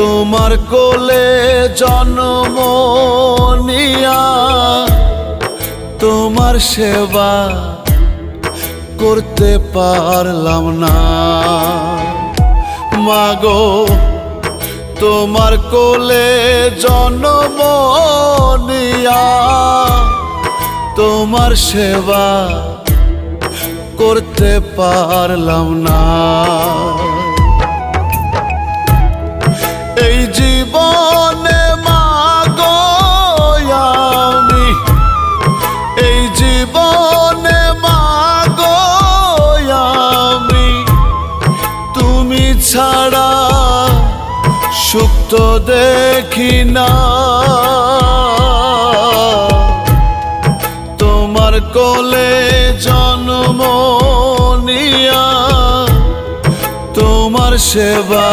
তোমার কোলে জন্ম নিয়া তোমার সেবা করতে পারলাম না মাগো। তোমার কোলে জন্ম নিয়া তোমার সেবা করতে পারলাম না। এই জীবনে মাগো আমি, এই জীবনে মাগো আমি, তুমি ছাড়া সুখ তো দেখি না। তোমার কোলে জন্ম নিয়া তোমার সেবা